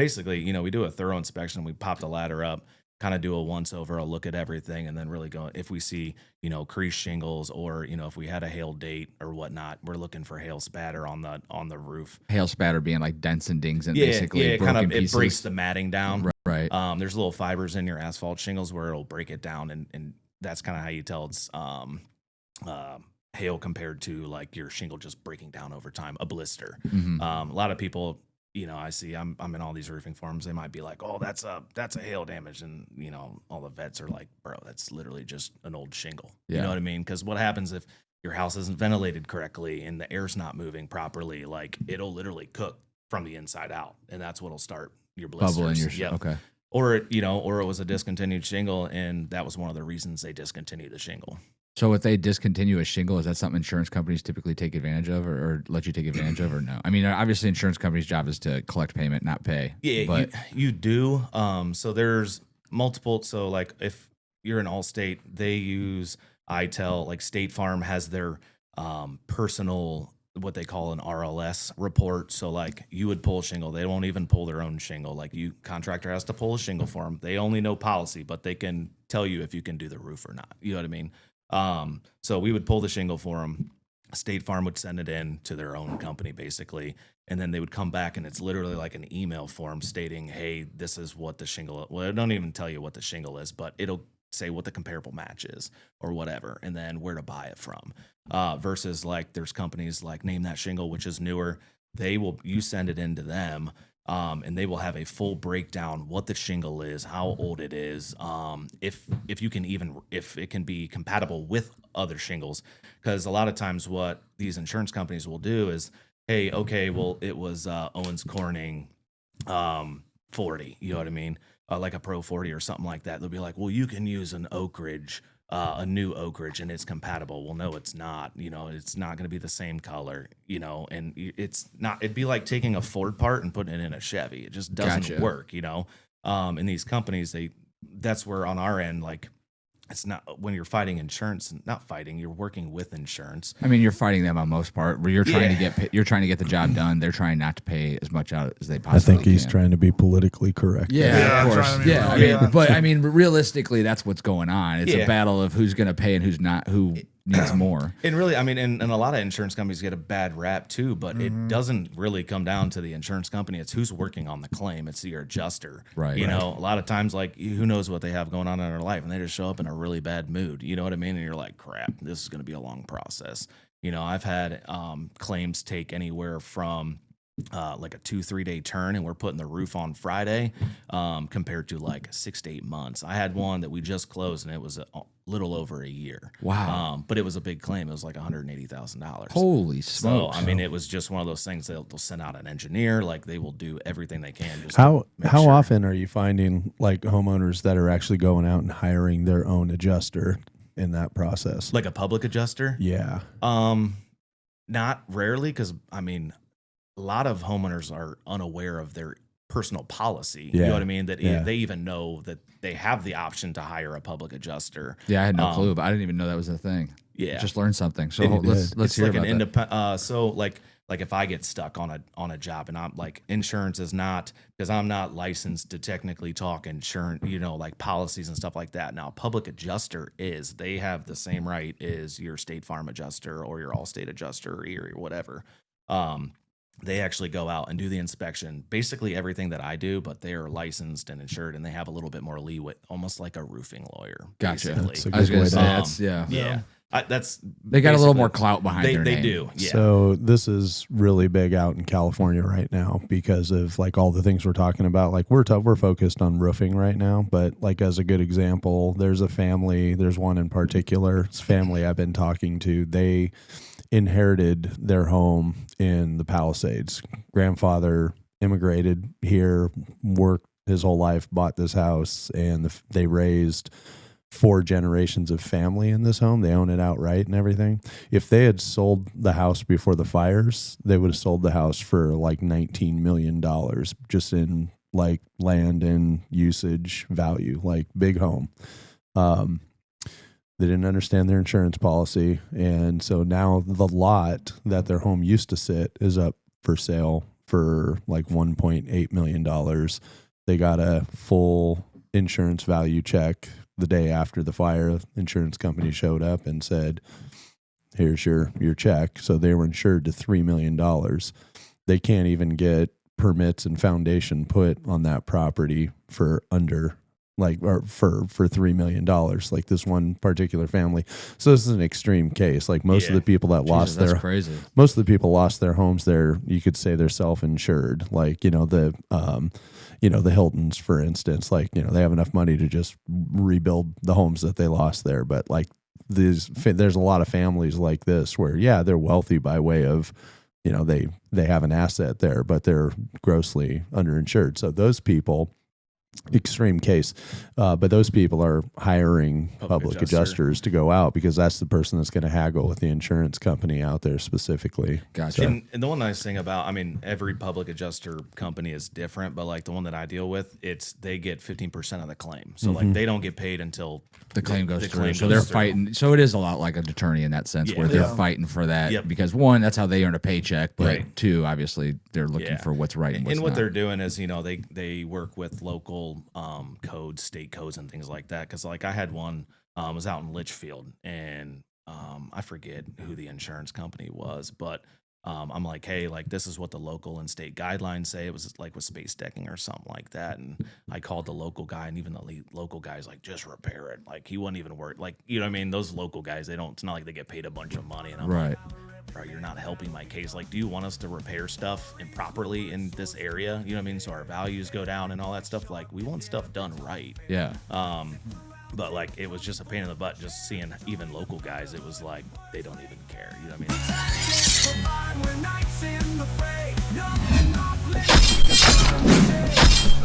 basically, we do a thorough inspection. We pop the ladder up, kind of do a once over, a look at everything, and then really go if we see, crease shingles or, if we had a hail date or whatnot, we're looking for hail spatter on the roof. Hail spatter being like dents and dings and Yeah, basically yeah, broken kind of pieces. it breaks the matting down. Right. There's little fibers in your asphalt shingles where it'll break it down, and that's kind of how you tell it's hail compared to like your shingle just breaking down over time, a blister. A lot of people, I see I'm in all these roofing forums, they might be like, oh, that's a hail damage, and all the vets are like, bro, that's literally just an old shingle. You know what I mean? Because what happens if your house isn't ventilated correctly and the air's not moving properly? Like, it'll literally cook from the inside out, and that's what'll start your blisters. Bubble in your okay. Or it was a discontinued shingle, and that was one of the reasons they discontinued the shingle. So if they discontinue a shingle, is that something insurance companies typically take advantage of or let you take advantage of, or no? I mean, obviously insurance companies' job is to collect payment, not pay. Yeah, but you do. So there's multiple. So like if you're in Allstate, they use ITEL. Like State Farm has their personal, what they call an RLS report. So like you would pull a shingle. They won't even pull their own shingle. Like contractor has to pull a shingle for them. They only know policy, but they can tell you if you can do the roof or not. You know what I mean? So we would pull the shingle for them. State Farm would send it in to their own company basically. And then they would come back and it's literally like an email form stating, hey, this is what the shingle, well, it don't even tell you what the shingle is, but it'll say what the comparable match is or whatever. And then where to buy it from, versus like there's companies like Name That Shingle, which is newer. You send it into them. And they will have a full breakdown what the shingle is, how old it is, if it can be compatible with other shingles. Because a lot of times what these insurance companies will do is, hey, okay, well, it was Owens Corning 40, you know what I mean? Like a Pro 40 or something like that. They'll be like, well, you can use an Oak Ridge, a new Oak Ridge, and it's compatible. Well, no, it's not. It's not going to be the same color, and it's not. It'd be like taking a Ford part and putting it in a Chevy. It just doesn't work, And these companies, that's where on our end, like, it's not when you're fighting insurance, not fighting, you're working with insurance. I mean, you're fighting them on most part. Where you're trying to get the job done. They're trying not to pay as much out as they possibly can. I think he's trying to be politically correct. Yeah, of course. Yeah, I mean, realistically, that's what's going on. It's a battle of who's going to pay and who's not, who needs more. And really, I mean, and a lot of insurance companies get a bad rap too, but it doesn't really come down to the insurance company. It's who's working on the claim. It's your adjuster. Right. A lot of times, like, who knows what they have going on in their life, and they just show up in a really bad mood. You know what I mean? And you're like, crap, this is going to be a long process. I've had claims take anywhere from like a 2-3 day turn, and we're putting the roof on Friday, compared to like 6 to 8 months. I had one that we just closed, and it was a little over a year. Wow. But it was a big claim. It was like $180,000. Holy smokes. So, I mean, it was just one of those things. They'll send out an engineer. Like, they will do everything they can. How often are you finding like homeowners that are actually going out and hiring their own adjuster in that process? Like a public adjuster? Yeah. Not rarely, because, I mean, a lot of homeowners are unaware of their personal policy. You know what I mean? That they even know that they have the option to hire a public adjuster. Yeah, I had no clue, but I didn't even know that was a thing. Yeah, just learned something. So let's hear like about that. So like if I get stuck on a job, and I'm like, insurance is not, because I'm not licensed to technically talk insurance, like policies and stuff like that. Now, a public adjuster is. They have the same right as your State Farm adjuster or your Allstate adjuster or Erie or whatever. They actually go out and do the inspection, basically everything that I do, but they are licensed and insured, and they have a little bit more leeway, almost like a roofing lawyer. Gotcha. Basically. I was going to say yeah. They got a little more clout behind their name. They do. Yeah. So this is really big out in California right now because of like all the things we're talking about. Like we're focused on roofing right now, but like as a good example, there's one in particular, it's a family I've been talking to. They inherited their home in the Palisades. Grandfather immigrated here, worked his whole life, bought this house, and they raised 4 generations of family in this home. They own it outright and everything. If they had sold the house before the fires, they would have sold the house for like $19 million just in like land and usage value, like big home. They didn't understand their insurance policy. And so now the lot that their home used to sit is up for sale for like $1.8 million. They got a full insurance value check the day after the fire. Insurance company showed up and said, here's your check. So they were insured to $3 million. They can't even get permits and foundation put on that property for under or for $3 million, like this one particular family. So this is an extreme case. Like most of the people that lost that's their crazy. Most of the people lost their homes there. You could say they're self-insured. Like, the Hiltons, for instance, like, they have enough money to just rebuild the homes that they lost there. But like there's a lot of families like this where, yeah, they're wealthy by way of, they have an asset there, but they're grossly underinsured. So those people, extreme case, but those people are hiring public adjusters to go out because that's the person that's going to haggle with the insurance company out there specifically. Gotcha. And the one nice thing about, I mean, every public adjuster company is different, but like the one that I deal with, they get 15% of the claim. So like they don't get paid until The claim goes through. claim So goes they're through. fighting. So it is a lot like an attorney in that sense, where they're fighting for that. Yep. Because one, that's how they earn a paycheck, but Right. two, obviously, they're looking for what's right and what's And what not. they're doing is, they work with local codes, state codes, and things like that. Because like I had one was out in Litchfield, and I forget who the insurance company was, but I'm like, hey, like this is what the local and state guidelines say. It was like with space decking or something like that. And I called the local guy, and even the local guy's like, just repair it. Like he wouldn't even work. Like, you know what I mean? Those local guys, it's not like they get paid a bunch of money. And I'm Right. like, bro, you're not helping my case. Like, do you want us to repair stuff improperly in this area? You know what I mean? So our values go down and all that stuff. Like, we want stuff done right. Yeah. But like, it was just a pain in the butt just seeing even local guys. It was like, they don't even care. You know what I mean?